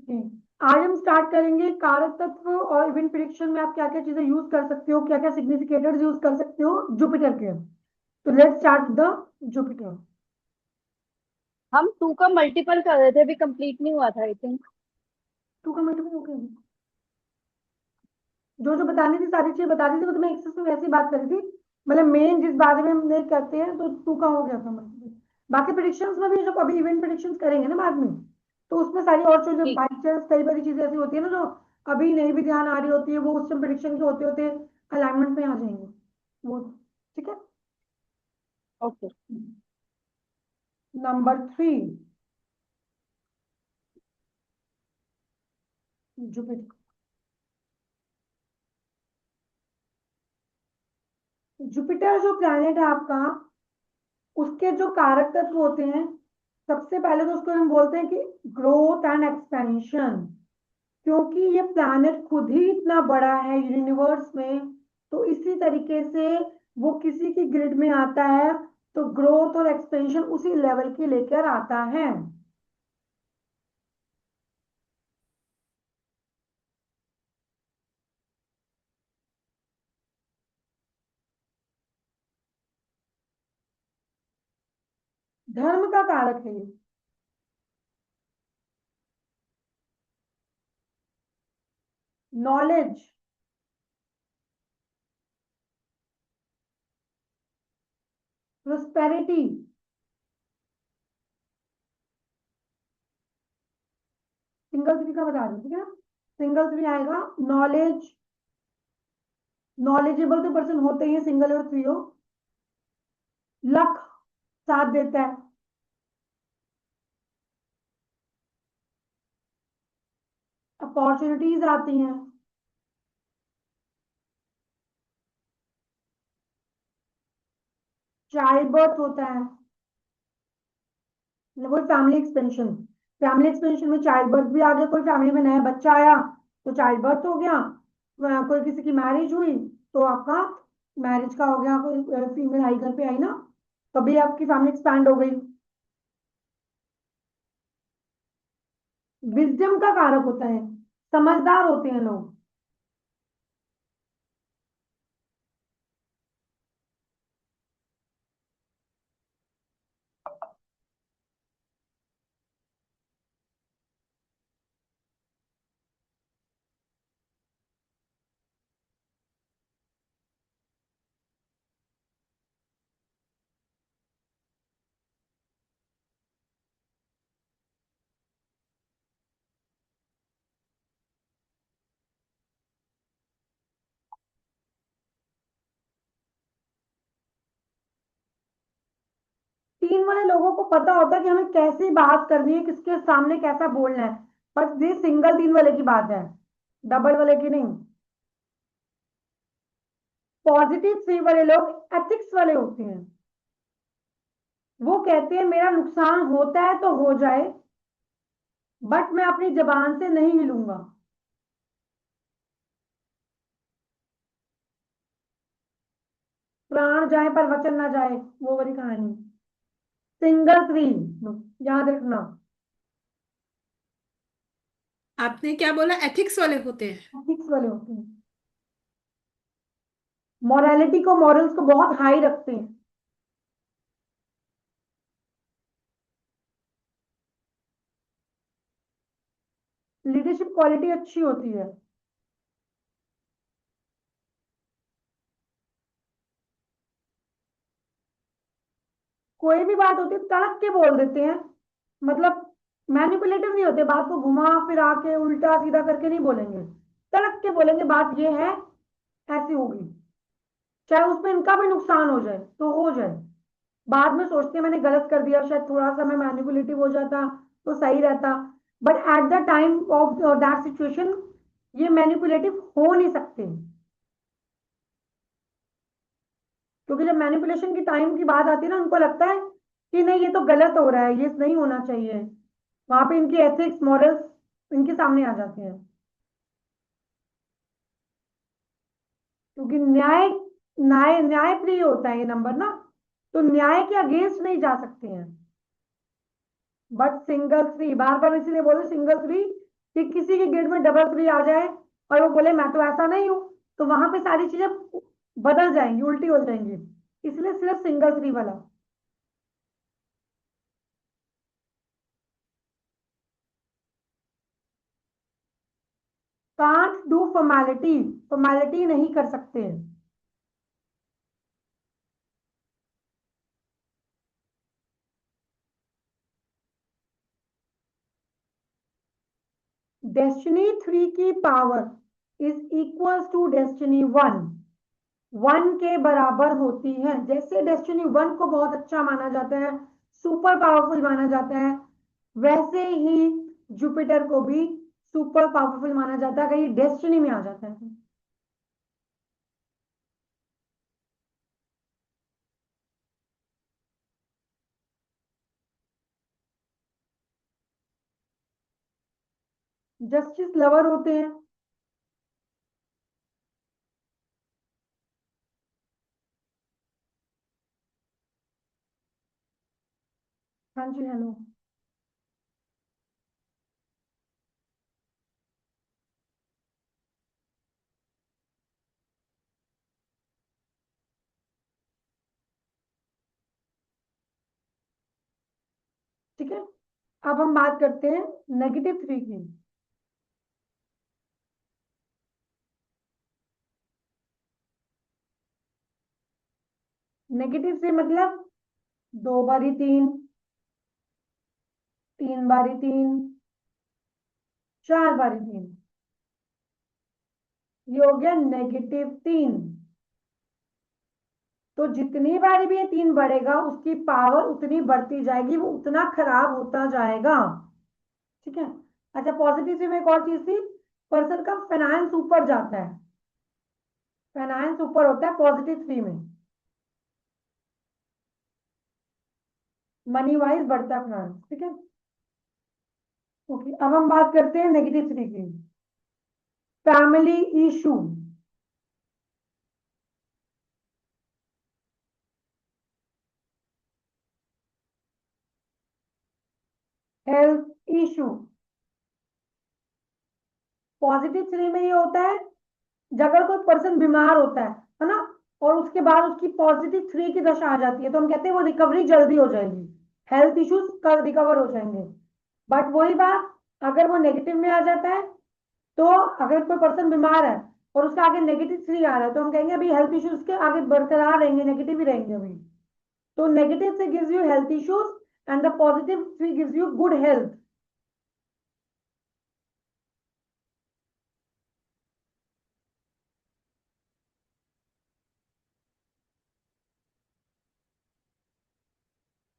आज हम स्टार्ट करेंगे कारक तत्व और इवेंट प्रिडिक्शन में आप क्या क्या चीजें यूज कर सकते हो, क्या क्या सिग्निफिकेटर्स यूज कर सकते हो जुपिटर के। तो लेट्स स्टार्ट द जुपिटर। हम 2 का मल्टीपल कर रहे थे, अभी कंप्लीट नहीं हुआ था आई थिंक। टू का मल्टीपल हो गया। जो जो बतानी थी सारी चीजें बता दी थी, वो तो मैं एक्सेस में वैसे ही बात करी थी। मतलब मेन जिस बारे में हम नहीं करते हैं तो टू का हो गया था मल्टीपल। बाकी प्रिडिक्शंस में भी जो अभी इवेंट प्रिडिक्शंस करेंगे ना बाद में, तो उसमें सारी और जो ठीक। बाई चांस कई बारी चीजें ऐसी होती है ना जो अभी नहीं भी ध्यान आ रही होती है, वो उस टाइम प्रिडिक्शन के होते होते अलाइनमेंट में आ जाएंगे वो। ठीक है। ओके। Number 3, Jupiter. जुपिटर जो प्लैनेट है आपका, उसके जो कारक तत्व होते हैं, सबसे पहले तो उसको हम बोलते हैं कि ग्रोथ एंड एक्सपेंशन। क्योंकि ये प्लैनेट खुद ही इतना बड़ा है यूनिवर्स में, तो इसी तरीके से वो किसी की ग्रिड में आता है तो ग्रोथ और एक्सपेंशन उसी लेवल की लेकर आता है। धर्म का कारक है ये। नॉलेज, प्रोस्पेरिटी, सिंगल थ्री का बता रही, ठीक है। सिंगल थ्री आएगा नॉलेज। नॉलेजेबल तो पर्सन होते ही सिंगल और थ्री हो। लक साथ देता है। अपॉर्चुनिटीज आती हैं। चाइल्ड बर्थ होता है, मतलब कोई फैमिली एक्सपेंशन। फैमिली एक्सपेंशन में चाइल्ड बर्थ भी आ गया, कोई फैमिली में नया बच्चा आया तो चाइल्ड बर्थ हो गया। कोई किसी की मैरिज हुई तो आपका मैरिज का हो गया। कोई फीमेल आई घर पे आई ना, तभी आपकी फैमिली एक्सपैंड हो गई। विजडम का कारक होता है, समझदार होते हैं लोग। तीन वाले लोगों को पता होता है कि हमें कैसे बात करनी है, किसके सामने कैसा बोलना है। पर ये सिंगल तीन वाले की बात है, डबल वाले की नहीं। पॉजिटिव थ्री वाले लोग एथिक्स वाले होते हैं। वो कहते हैं मेरा नुकसान होता है तो हो जाए, बट मैं अपनी जबान से नहीं हिलूंगा। प्राण जाए पर वचन ना जाए, वो वाली कहानी। सिंगल थ्री याद रखना। आपने क्या बोला, एथिक्स वाले होते हैं? एथिक्स वाले होते हैं, मॉरालिटी को मॉरल्स को बहुत हाई रखते हैं। लीडरशिप क्वालिटी अच्छी होती है। कोई भी बात होती है तड़क के बोल देते हैं। मतलब मैनिपुलेटिव नहीं होते, बात को घुमा फिरा के उल्टा सीधा करके नहीं बोलेंगे। तड़क के बोलेंगे बात ये है, ऐसी होगी, चाहे उसमें इनका भी नुकसान हो जाए तो हो जाए। बाद में सोचते हैं मैंने गलत कर दिया, शायद थोड़ा सा मैं मैनिपुलेटिव हो जाता तो सही रहता। But at the time of that situation ये मैनिपुलेटिव हो नहीं सकते। क्योंकि जब मैनिपुलेशन की टाइम की बात आती है ना, उनको लगता है कि नहीं ये तो गलत हो रहा है, ये नहीं होना चाहिए। वहां पे इनकी एथिक्स मॉरल्स इनके सामने आ जाते हैं। क्योंकि न्याय न्याय न्याय प्रिय होता है ये नंबर ना, तो न्याय के अगेंस्ट नहीं जा सकते हैं। बट सिंगल थ्री, बार बार इसीलिए बोले सिंगल थ्री कि किसी के गेट में डबल थ्री आ जाए और वो बोले मैं तो ऐसा नहीं हूं, तो वहां पे सारी चीजें बदल जाएंगी, उल्टी हो जाएंगी। इसलिए सिर्फ सिंगल थ्री वाला। कांट डू फॉर्मेलिटी, फॉर्मेलिटी नहीं कर सकते। डेस्टिनी थ्री की power is equal to destiny one, one के बराबर होती है। जैसे डेस्टिनी वन को बहुत अच्छा माना जाता है, सुपर पावरफुल माना जाता है, वैसे ही जुपिटर को भी सुपर पावरफुल माना जाता है अगर ये डेस्टिनी में आ जाता है तो। जस्टिस लवर होते हैं। हाँ जी, हेलो। ठीक है, अब हम बात करते हैं नेगेटिव थ्री की। नेगेटिव से मतलब दो बारी तीन, तीन बारी तीन, चार बारी तीन, ये हो गया नेगेटिव तीन। तो जितनी बारी भी ये तीन बढ़ेगा उसकी पावर उतनी बढ़ती जाएगी, वो उतना खराब होता जाएगा। ठीक है। अच्छा, पॉजिटिव से में एक और चीज थी, पर्सन का फाइनेंस ऊपर जाता है, फाइनेंस ऊपर होता है पॉजिटिव थ्री में, मनी वाइज बढ़ता है फाइनेंस। ठीक है। ओके, अब हम बात करते हैं नेगेटिव थ्री की। Family issue, health issue. Positive three में ये होता है जब अगर कोई पर्सन बीमार होता है ना, और उसके बाद उसकी पॉजिटिव थ्री की दशा आ जाती है तो हम कहते हैं वो रिकवरी जल्दी हो जाएगी, हेल्थ इश्यूज कल रिकवर हो जाएंगे। बट वही बात अगर वो नेगेटिव में आ जाता है, तो अगर कोई पर्सन बीमार है और उसका आगे नेगेटिव थ्री आ रहा है तो हम कहेंगे अभी हेल्थ इश्यूज के आगे बरकरार रहेंगे, नेगेटिव ही रहेंगे अभी। तो नेगेटिव से gives you health issues and the positive three gives you good health.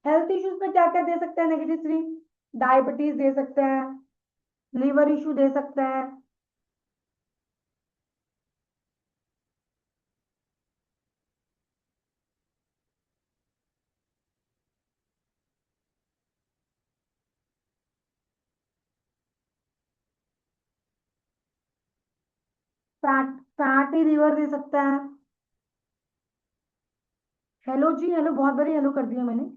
Health issues में क्या क्या दे सकते हैं नेगेटिव थ्री? डायबिटीज दे सकते हैं, लीवर इशू दे सकते हैं, फैट फैटी लीवर दे सकता है। हेलो जी, हेलो, बहुत बड़ी हेलो कर दिया मैंने।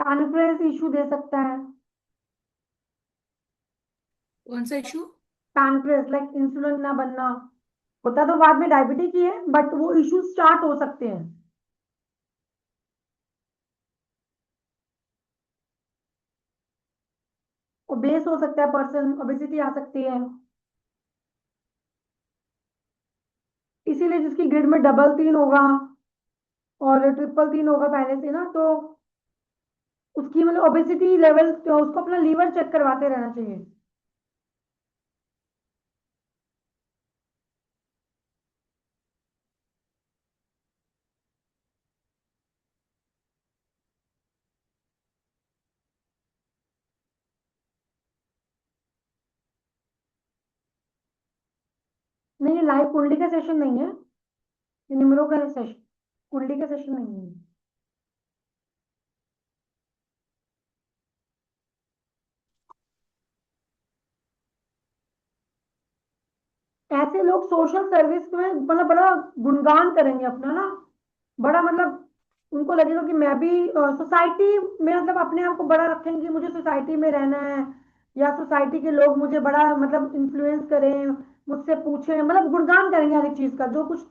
पैनक्रेस इशू दे सकता है। कौन सा इशू? पैनक्रेस लाइक इंसुलिन ना बनना, होता तो बाद में डायबिटीज ही है बट वो इश्यू स्टार्ट हो सकते हैं। ओबेस हो सकता है पर्सन, ओबेसिटी आ सकती है। इसीलिए जिसकी ग्रिड में डबल तीन होगा और ट्रिपल तीन होगा पहले से ना, तो उसकी मतलब ओबेसिटी लेवल, तो उसको अपना लीवर चेक करवाते रहना चाहिए। नहीं, ये लाइव कुंडली का सेशन नहीं है, ये निम्रो का सेशन, कुंडली का सेशन नहीं है। ऐसे लोग सोशल सर्विस में मतलब बड़ा गुणगान करेंगे अपना ना, बड़ा मतलब उनको लगेगा कि मैं भी सोसाइटी में मतलब अपने आप को बड़ा रखेंगे, मुझे सोसाइटी में रहना है, या सोसाइटी के लोग मुझे बड़ा मतलब इन्फ्लुएंस करें, मुझसे पूछें, मतलब गुणगान करेंगे हर एक चीज का, जो कुछ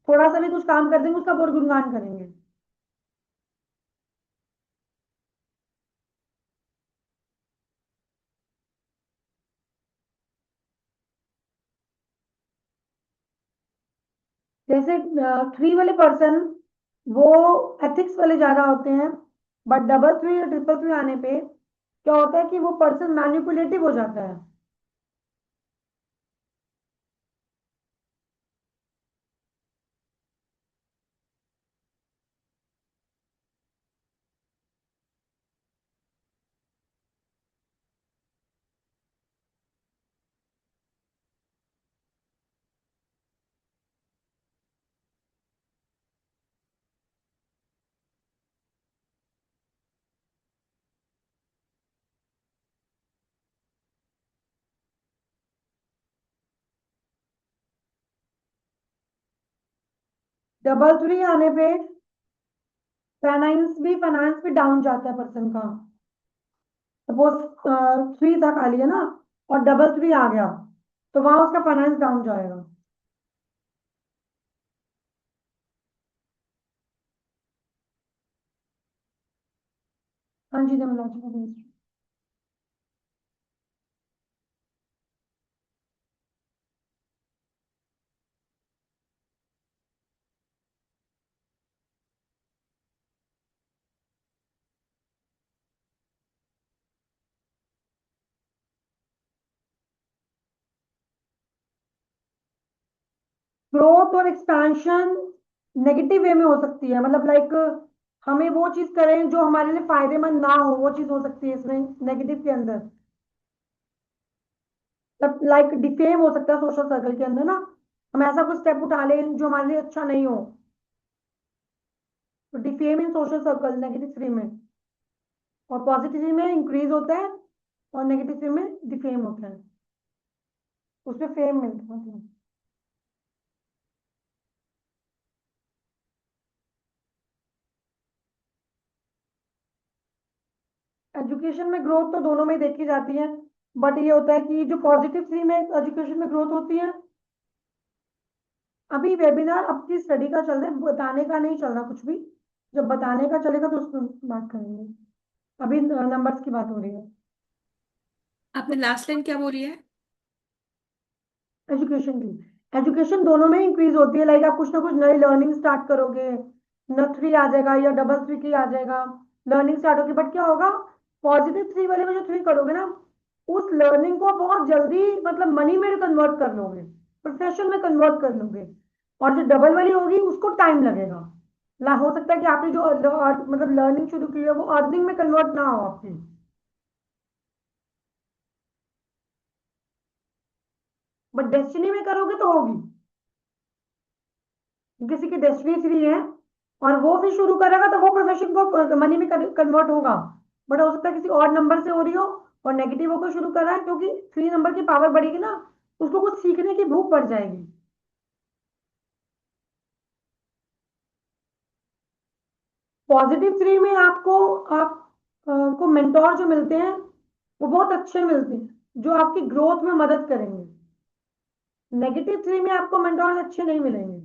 थोड़ा सा भी कुछ काम कर देंगे उसका बहुत गुणगान करेंगे। जैसे 3 वाले पर्सन वो एथिक्स वाले ज्यादा होते हैं, बट डबल 3 या ट्रिपल 3 आने पे क्या होता है कि वो पर्सन मैनिपुलेटिव हो जाता है। डबल 3 आने पे फाइनेंस भी डाउन जाता है पर्सन का। सपोज 3 था खाली है ना, और डबल 3 आ गया, तो वहां उसका फाइनेंस डाउन जाएगा। हाँ जी, डेमोलॉजी। ग्रोथ और एक्सपेंशन नेगेटिव वे में हो सकती है, मतलब लाइक हमें वो चीज करें जो हमारे लिए फायदेमंद ना हो, वो चीज हो सकती है इसमें नेगेटिव के अंदर। तब लाइक डिफेम हो सकता है सोशल सर्कल के अंदर ना, हम ऐसा कुछ स्टेप उठा लें जो हमारे लिए अच्छा नहीं हो, तो डिफेम इन सोशल सर्कल नेगेटिव थ्री में। और पॉजिटिव थ्री में इंक्रीज होता है, और नेगेटिव थ्री में डिफेम होता है, उसमें फेम मिलता है मतलब। एजुकेशन में ग्रोथ तो दोनों में देखी जाती है, बट ये होता है कि जो पॉजिटिव थ्री में एजुकेशन में ग्रोथ होती है, अभी वेबिनार अपनी स्टडी का चल रहा है, बताने का नहीं चल रहा कुछ भी। जब बताने का चलेगा तो उस पर बात करेंगे, अभी नंबर्स की बात हो रही है। आपने लास्ट लाइन क्या बोली है? एजुकेशन की, एजुकेशन दोनों में इंक्रीज होती है, लाइक आप कुछ ना कुछ नई लर्निंग स्टार्ट करोगे, न 3 आ जाएगा या डबल 3 की आ जाएगा, लर्निंग स्टार्ट होगी, बट क्या होगा, पॉजिटिव 3 वाले में जो 3 करोगे ना, उस लर्निंग को बहुत जल्दी मतलब मनी में कन्वर्ट कर लोगे, प्रोफेशन में कन्वर्ट कर लोगे। और जो डबल वाली होगी उसको टाइम लगेगा, ला हो सकता है कि आपने जो मतलब लर्निंग शुरू की है वो अर्निंग में कन्वर्ट ना हो आपकी, बट डेस्टिनी में करोगे तो होगी। किसी की डेस्टिनी फ्री है और वो भी शुरू करेगा तो वो प्रोफेशन को मनी में कन्वर्ट होगा, बट हो सकता है किसी और नंबर से हो रही हो और नेगेटिव होकर शुरू कर रहा है, क्योंकि 3 नंबर की पावर बढ़ेगी ना, उसको कुछ सीखने की भूख बढ़ जाएगी। पॉजिटिव 3 में आपको आप को मेंटोर जो मिलते हैं वो बहुत अच्छे मिलते हैं, जो आपकी ग्रोथ में मदद करेंगे। नेगेटिव 3 में आपको मेंटोर अच्छे नहीं मिलेंगे।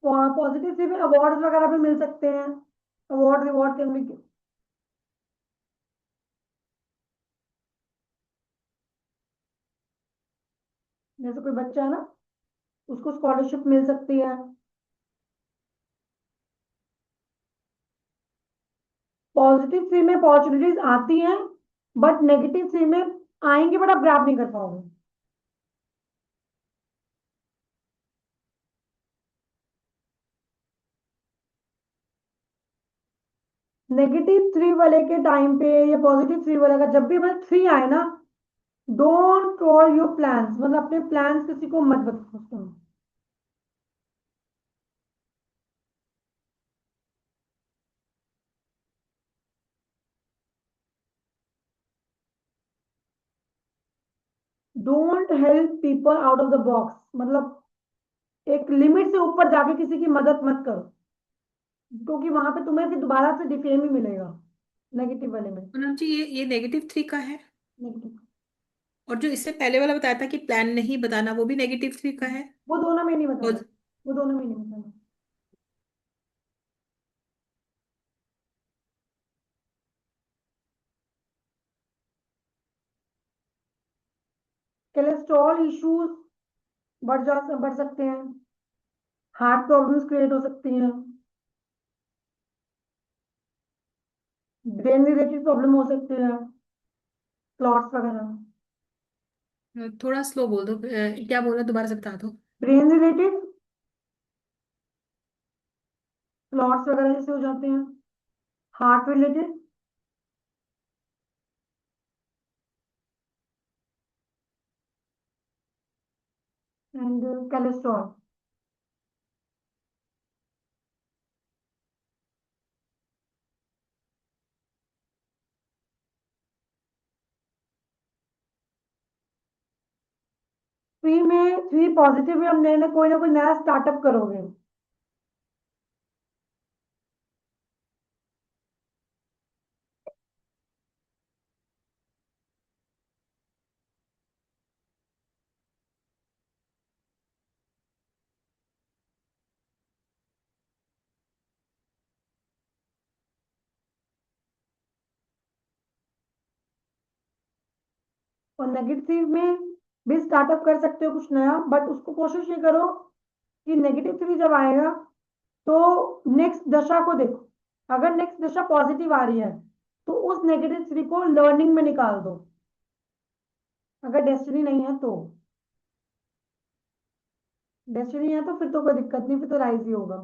पॉजिटिव 3 में अवार्ड वगैरह भी मिल सकते हैं, अवार्ड रिवॉर्ड के भी। जैसे कोई बच्चा है ना, उसको स्कॉलरशिप मिल सकती है, पॉजिटिव थ्री में अपॉर्चुनिटीज आती हैं, बट नेगेटिव थ्री में आएंगे बट आप ग्रैब नहीं कर पाओगे। नेगेटिव थ्री वाले के टाइम पे या पॉजिटिव थ्री वाले का जब भी मतलब थ्री आए ना, डोंट कॉल योर प्लान्स, मतलब अपने प्लान्स किसी को मत बताओ उस समय। Don't help people out of the box, मतलब एक लिमिट से ऊपर जाके किसी की मदद मत करो, क्योंकि वहां पे तुम्हें फिर दोबारा से डिफेम ही मिलेगा नेगेटिव वाले में। पूनम जी, ये नेगेटिव थ्री का है। नेगेटिव, और जो इससे पहले वाला बताया था कि प्लान नहीं बताना, वो भी नेगेटिव थ्री का है। वो दोनों में नहीं बताना, और वो दोनों में नहीं बताना। कोलेस्ट्रॉल इश्यूज बढ़ सकते हैं, हार्ट प्रॉब्लम्स क्रिएट हो सकती हैं, ब्रेन रिलेटेड प्रॉब्लम हो सकते हैं, क्लॉट्स वगैरह। थोड़ा स्लो बोल दो, क्या बोल रहे दोबारा से बता दो। ब्रेन रिलेटेड क्लॉट्स वगैरह जैसे हो जाते हैं, heart related, and cholesterol. Three में, थ्री पॉजिटिव में हम कोई ना कोई नया स्टार्टअप करोगे। और नेगेटिव में भी स्टार्टअप कर सकते हो कुछ नया, बट उसको कोशिश ये करो कि नेगेटिव थ्री जब आएगा तो नेक्स्ट दशा को देखो। अगर नेक्स्ट दशा पॉजिटिव आ रही है तो उस नेगेटिव थ्री को लर्निंग में निकाल दो, अगर डेस्टिनी नहीं है तो। डेस्टिनी है तो फिर तो कोई दिक्कत नहीं, फिर तो राइज ही होगा।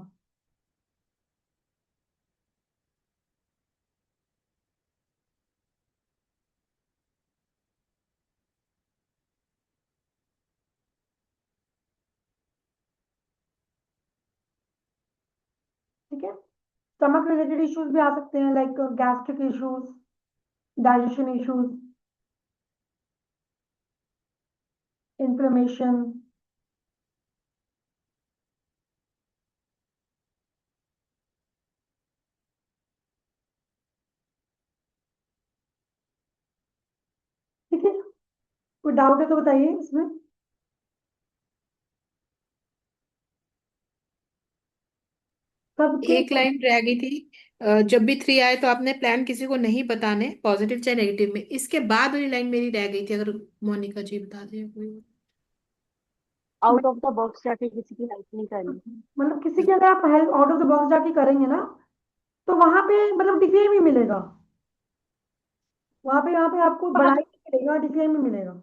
ठीक है, स्टमक रिलेटेड इश्यूज भी आ सकते हैं, like gastric issues, digestion issues, inflammation. ठीक है, कोई डाउट है तो बताइए इसमें। सबके एक लाइन रह गई थी, जब भी थ्री आए तो आपने प्लान किसी को नहीं बताने, पॉजिटिव चाहे नेगेटिव में। इसके बाद वाली लाइन मेरी रह गई थी, अगर मोनिका जी बता दें कोई। आउट ऑफ द बॉक्स जाके किसी की हेल्प नहीं करनी। मतलब किसी की अगर आप help out of the box जाके करेंगे ना, तो वहां पे मतलब डिफेम ही मिलेगा। वहां पे आपको हाँ, बढ़ाई नहीं मिलेगा, डिफेम ही मिलेगा।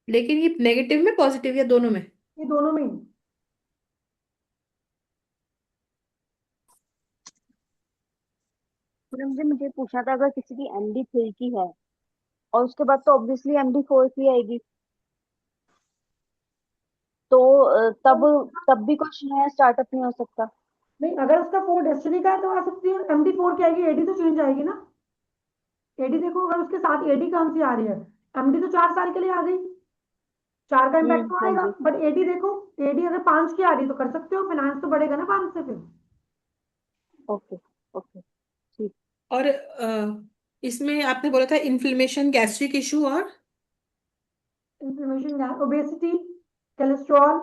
लेकिन ये नेगेटिव में पॉजिटिव या दोनों में? ये दोनों में ही। पूनम जी मुझे पूछना था, अगर किसी की एमडी थ्री की है और उसके बाद तो ऑब्वियसली एमडी फोर की आएगी, तो तब तब भी कुछ नया स्टार्टअप नहीं हो सकता? नहीं, अगर उसका फोर डेस्टिनी का है तो आ सकती है, एमडी फोर की आएगी, एडी तो चेंज आएगी ना। एडी देखो, अगर उसके साथ एडी कौन सी आ रही है, एमडी तो 4 साल के लिए आ गई, चार का इम्पैक्ट तो हाँ आएगा। जी। बट एडी देखो, एडी अगर 5 की आ रही है तो कर सकते हो, फाइनेंस तो बढ़ेगा ना 5 से फिर। ओके। ओके। ठीक। और इसमें आपने बोला था इन्फ्लेमेशन, गैस्ट्रिक इशू और इंफ्लेमेशन, ओबेसिटी, कोलेस्ट्रॉल।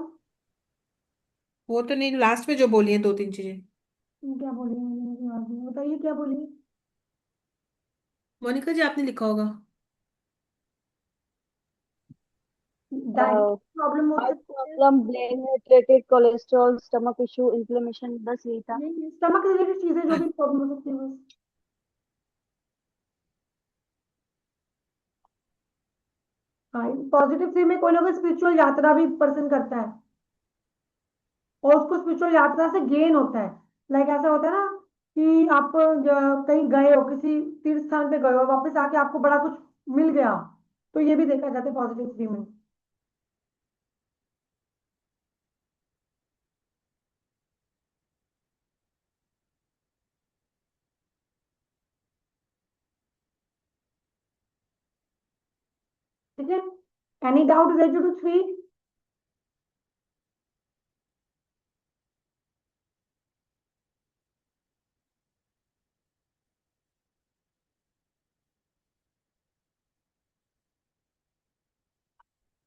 वो तो नहीं, लास्ट में जो बोली है दो तीन चीजें। क्या बोली है, मुझे याद नहीं, बताइए क्या बोली है। मोनिका जी आपने लिखा होगा। डाइजेशन प्रॉब्लम हो हार्ट सकती है। Problem, brain related, cholesterol, stomach issue, inflammation, बस यही था। नहीं, स्टमक रिलेटेड चीजें जो भी प्रॉब्लम हो सकती है बस। हाँ, पॉजिटिव थ्री में कोई ना कोई स्पिरिचुअल यात्रा भी पर्सन करता है, और उसको स्पिरिचुअल यात्रा से गेन होता है। लाइक ऐसा होता है ना कि आप कहीं गए हो, किसी तीर्थ स्थान पे गए हो, वापस आके आपको बड़ा कुछ मिल गया, तो ये भी देखा जाता है पॉजिटिव थ्री में। ठीक है, any doubt related to three?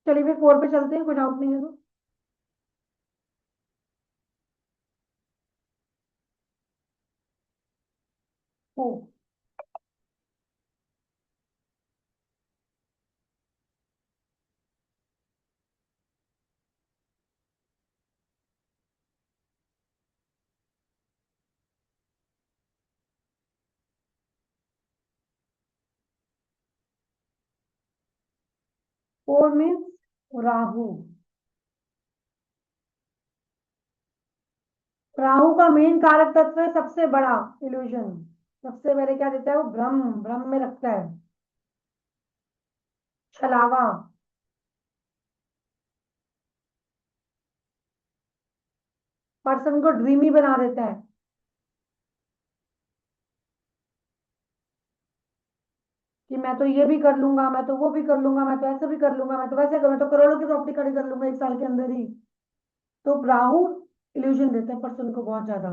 चलिए फिर फोर पे चलते हैं, कोई डाउट नहीं है तो। ओ, फोर मीन्स राहु। राहु का मेन कारक तत्व है सबसे बड़ा इल्यूजन। सबसे पहले क्या देता है वो? भ्रम, भ्रम में रखता है, छलावा। पर्सन को ड्रीमी बना देता है कि मैं तो ये भी कर लूंगा, मैं तो वो भी कर लूंगा, मैं तो ऐसे भी कर लूंगा, मैं तो वैसे कर, मैं तो करोड़ों की प्रॉपर्टी खड़ी कर लूंगा एक साल के अंदर ही। तो राहु इल्यूजन देता है पर्सन को बहुत ज्यादा।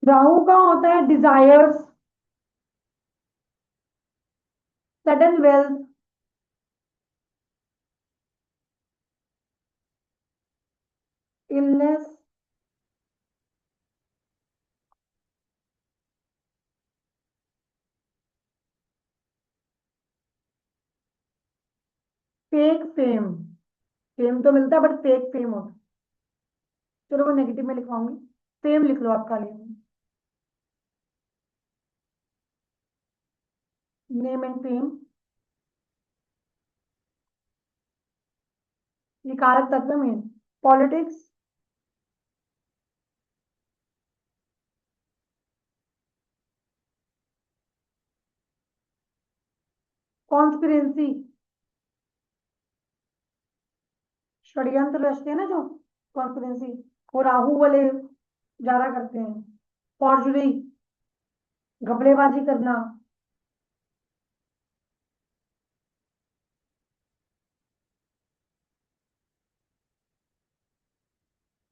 राहु का होता है desires, sudden wealth, illness, fake fame. Fame तो मिलता है बट फेक फेम होता है। चलो वो नेगेटिव में लिखवाऊंगी, फेम लिख लो आपका लिए। नेम एंड फेम, ये कारक तत्व में। पॉलिटिक्स, कॉन्स्पिरेंसी, षड्यंत्र रचते हैं ना जो, कॉन्स्पिरेंसी, वो राहु वाले ज्यादा करते हैं। फॉर्जरी, घपलेबाजी करना।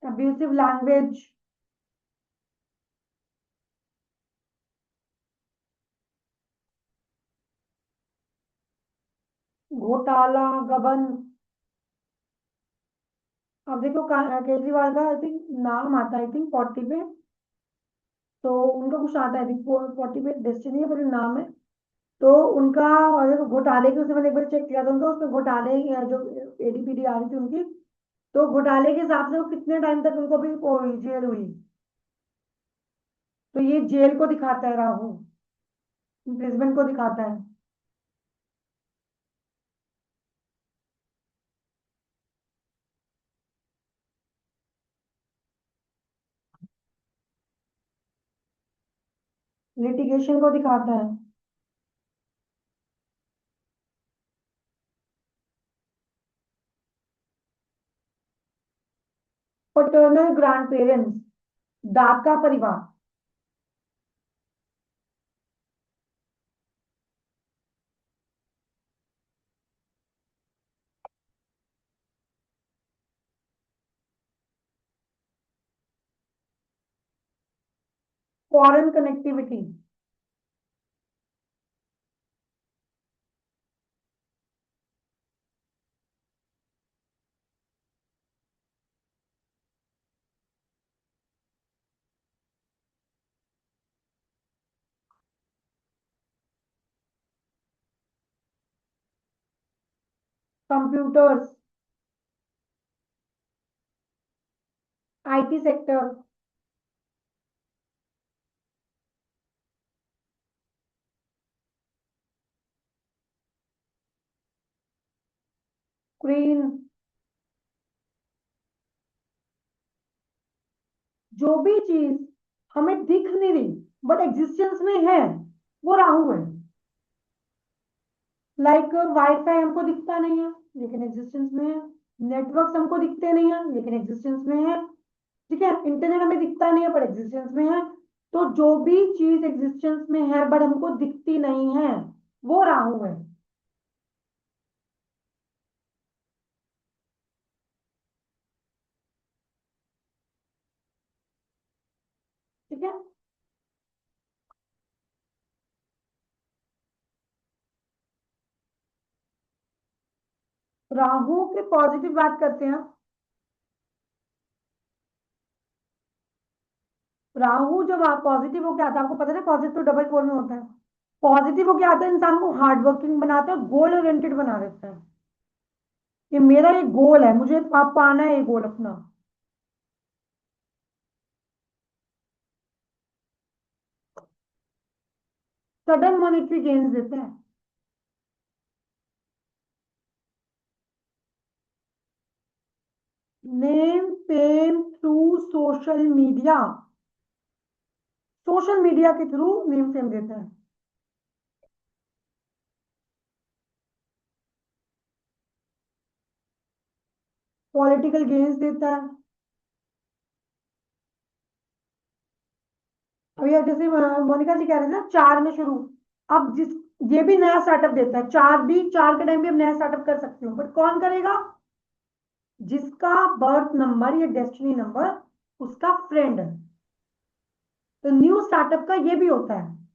अब्यूसिव लैंग्वेज, घोटाला, गबन। अब देखो केजरीवाल का आई थिंक नाम आता है, आई थिंक 40 पे, तो उनका कुछ आता है, आई थिंक 40 पे डेस्टिनी है पर नाम है। तो उनका, और घोटाले के, उसमें मैंने एक बार चेक किया था उनका, उसमें घोटाले जो एडीपीडी आ रही थी उनकी, तो घोटाले के हिसाब से वो कितने टाइम तक उनको भी जेल हुई। तो ये जेल को दिखाता है राहु, इम्प्रिजमेंट को दिखाता है। लिटिगेशन को दिखाता है। पटर्नल ग्रैंड पेरेंट्स, दादा परिवार। Foreign connectivity, computers, IT sector, crane, जो भी चीज हमें दिख नहीं रही बट एग्जिस्टेंस में है, वो राहु है। लाइक वाईफाई हमको दिखता नहीं है लेकिन एग्जिस्टेंस में है, नेटवर्क्स हमको दिखते नहीं है लेकिन एग्जिस्टेंस में है, ठीक है, इंटरनेट हमें दिखता नहीं है पर एग्जिस्टेंस में है। तो जो भी चीज एग्जिस्टेंस में है बट हमको दिखती नहीं है, वो राहु है। ठीक है, राहु के पॉजिटिव बात करते हैं। राहु जब आप पॉजिटिव हो क्या आता है, आपको पता है पॉजिटिव तो डबल फोर में होता है। पॉजिटिव हो क्या आता है, इंसान को हार्ड वर्किंग बनाता है, गोल ओरिएंटेड बना देता है। ये मेरा एक गोल है, मुझे आप पाना है ये गोल अपना। सडन मॉनेटरी गेन्स देते हैं। Name fame through social media, social media के थ्रू नेम फेम देते हैं। पॉलिटिकल गेन्स देता है। अभी अब जैसे मोनिका जी कह रहे हैं ना 4 में शुरू, अब जिस ये भी नया स्टार्टअप देता है, 4 भी, 4 के टाइम भी अब नया स्टार्टअप कर सकते हो, बट कौन करेगा, जिसका बर्थ नंबर या डेस्टिनी नंबर उसका फ्रेंड है। तो न्यू स्टार्टअप का ये भी होता है।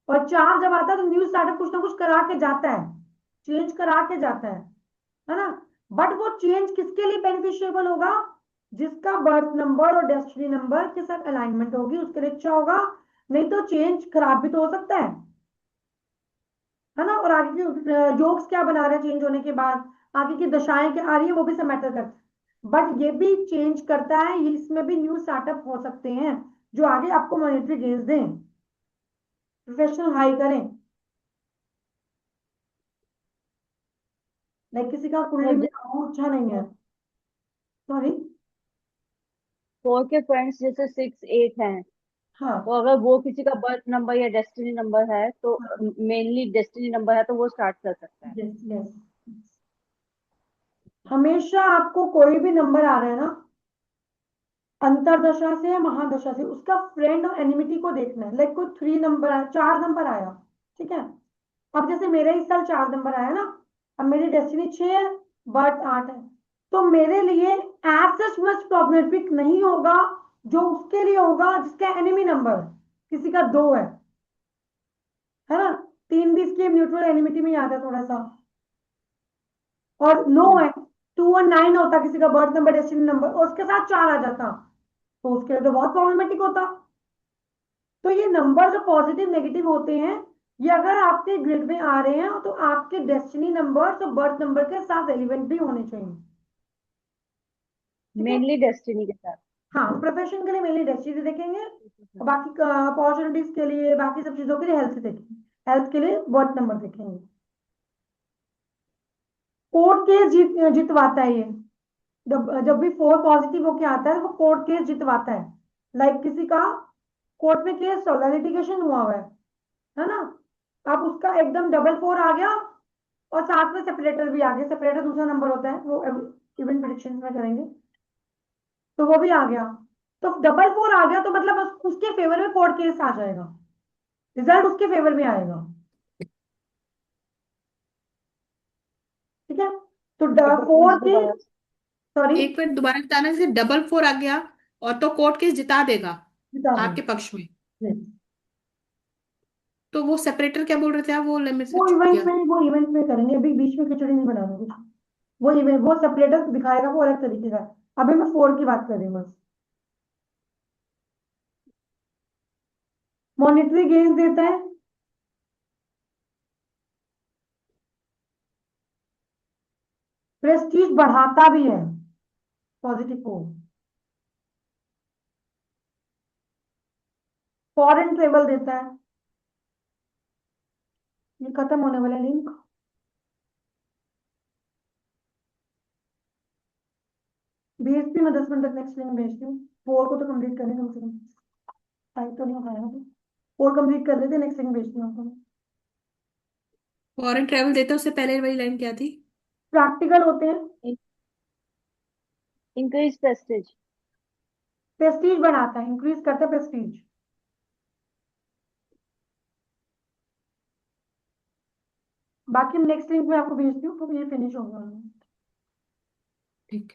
और 4 जब आता है तो न्यू स्टार्टअप कुछ ना कुछ करा के जाता है, चेंज करा के जाता है ना। बट वो चेंज किसके लिए बेनिफिशियबल होगा, जिसका बर्थ नंबर और डेस्टिनी नंबर के साथ अलाइनमेंट होगी उसके लिए अच्छा होगा। नहीं तो चेंज खराब भी तो हो सकता है ना। और आगे की जोक्स क्या बना रहे हैं चेंज होने के बाद, आगे की दशाएं क्या आ रही है वो भी सब मैटर करता है। बट ये भी चेंज करता है, ये इसमें भी न्यू स्टार्टअप हो सकते हैं जो आगे आपको मॉनेटरी गेन्स दें, प्रोफेशनल हाई करें। लाइक किसी का कुंडली में राहु अच्छा नहीं है, सॉरी। फोर के फ्रेंड्स जैसे 6 8 हैं, तो हाँ अगर वो किसी का बर्थ नंबर या डेस्टिनी नंबर है तो मेनली डेस्टिनी नंबर है तो वो स्टार्ट कर सकता है। यस यस, हमेशा आपको कोई भी नंबर आ रहा है ना, अंतरदशा से या महादशा से उसका फ्रेंड और एनिमिटी को देखना है। लाइक कोई 3 नंबर आया, 4 नंबर आया, ठीक है। अब जैसे मेरे इस साल 4 नंबर आया ना, अब मेरी डेस्टिनी 6 है, बर्थ 8 है, तो मेरे लिए एज सच मच प्रॉब्लमेटिक नहीं होगा जो उसके लिए होगा जिसका एनिमी नंबर किसी का 2 है ना। 3 भी इसके न्यूट्रल एनिमिटी में ही आता है थोड़ा सा, और 9 हम्म। है, 2 और 9 होता किसी का बर्थ नंबर डेस्टिनी नंबर और उसके साथ 4 आ जाता, तो उसके लिए तो बहुत प्रॉब्लमेटिक होता। तो ये नंबर जो पॉजिटिव नेगेटिव होते हैं, ये अगर आपके ग्रिड में आ रहे हैं तो आपके डेस्टिनी नंबर तो बर्थ नंबर के साथ एलिमेंट भी होने चाहिए, ठीक है। मेनली डेस्टिनी के साथ। हाँ, प्रोफेशन के लिए मेनली डेस्टिनी देखेंगे, और बाकी अपॉर्चुनिटीज के लिए, बाकी सब चीजों के लिए हेल्थ देखेंगे, हेल्थ के लिए बर्थ नंबर देखेंगे। कोर्ट केस जितवाता है ये, जब जब भी 4 पॉजिटिव होके आता है वो कोर्ट केस जितवाता है। लाइक किसी का कोर्ट में केस चल रहा है, लिटिगेशन हुआ हुआ है ना, अब उसका एकदम डबल 4 आ गया और साथ में सेपरेटर भी आ गया, सेपरेटर दूसरा नंबर होता है वो इवेंट प्रेडिक्शन में करेंगे, तो वो भी आ गया। तो डबल 4 आ गया तो मतलब उसके फेवर में कोर्ट केस आ जाएगा, रिजल्ट उसके फेवर में आएगा, ठीक है। तो एक मिनट 4 के, दोबारा। सॉरी, एक मिनट दोबारा बताना, जैसे डबल फोर आ गया और तो कोर्ट केस जिता देगा बता आपके पक्ष में, दो। तो वो सेपरेटर क्या बोल रहे थे आप, वो लिमिट से वो छूट इवेंट गया। में, वो इवेंट में करेंगे, अभी बीच में खिचड़ी नहीं बनाना कुछ। वो इवेंट, वो सेपरेटर दिखाएगा, वो अलग तरीके का है। अभी मैं 4 की बात कर रही हूँ बस। मॉनिटरी गेन्स देता है, प्रेस्टीज बढ़ाता भी है, पॉजिटिव को। फॉरेन ट्रेवल देता है। ये खत्म होने वाला लिंक। भेजती हूँ मैं 10 मिनट तक, नेक्स्ट लिंक भेजती हूँ। 4 को तो कंप्लीट करने कम से कम, टाइप तो नहीं हो पाएगा। 4 कंप्लीट कर लेते, नेक्स्ट लिंक भेजती हूँ आपको। फॉरेन ट्रेवल देता है, उससे पहले वाली लाइन क्या थी? प्रैक्टिकल होते हैं। Increase prestige. प्रेस्टीज बढ़ाता है, इंक्रीज करता है प्रेस्टीज। बाकी नेक्स्ट लिंक में आपको भेजती हूँ, तो ये फिनिश होगा। ठीक।